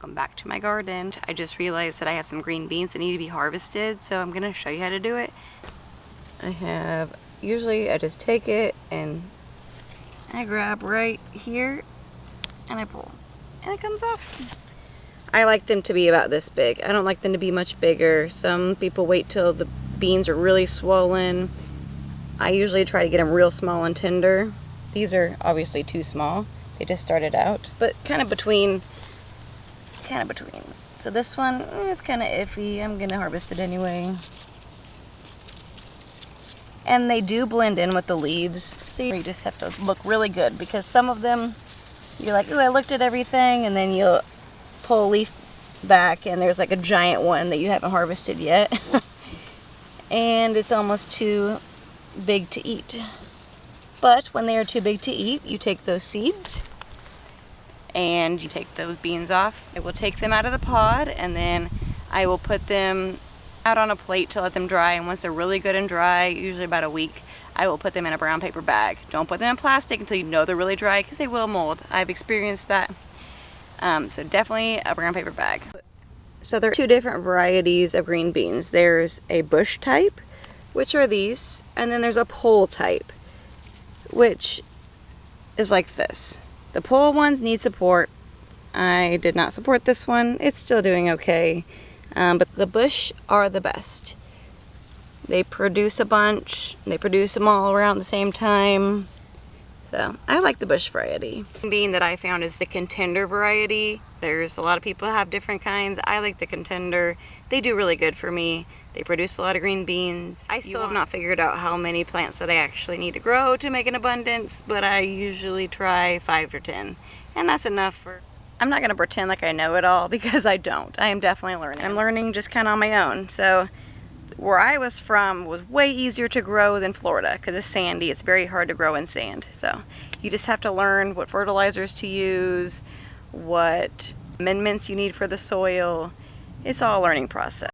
Welcome back to my garden. I just realized that I have some green beans that need to be harvested, so I'm gonna show you how to do it. Usually I just take it and I grab right here and I pull and it comes off. I like them to be about this big. I don't like them to be much bigger. Some people wait till the beans are really swollen. I usually try to get them real small and tender. These are obviously too small. They just started out, but kind of between. So this one is kind of iffy. I'm gonna harvest it anyway. And they do blend in with the leaves, so you just have to look really good, because some of them, you're like, ooh, I looked at everything, and then you'll pull a leaf back and there's like a giant one that you haven't harvested yet. And it's almost too big to eat. But when they are too big to eat, you take those seeds and you take those beans off. I will take them out of the pod and then I will put them out on a plate to let them dry, and once they're really good and dry, usually about a week, I will put them in a brown paper bag. Don't put them in plastic until you know they're really dry, because they will mold. I've experienced that. So definitely a brown paper bag. So there are two different varieties of green beans. There's a bush type, which are these, and then there's a pole type, which is like this. The pole ones need support. I did not support this one. It's still doing okay. But the bush are the best. They produce a bunch. They produce them all around the same time. So I like the bush variety. The bean that I found is the contender variety. There's a lot of people who have different kinds. I like the contender. They do really good for me. They produce a lot of green beans. I still have not figured out how many plants that I actually need to grow to make an abundance, but I usually try 5 or 10. And that's enough for... I'm not going to pretend like I know it all, because I don't. I am definitely learning. I'm learning just kind of on my own. So where I was from was way easier to grow than Florida, because it's sandy. It's very hard to grow in sand. So you just have to learn what fertilizers to use, what amendments you need for the soil. It's all a learning process.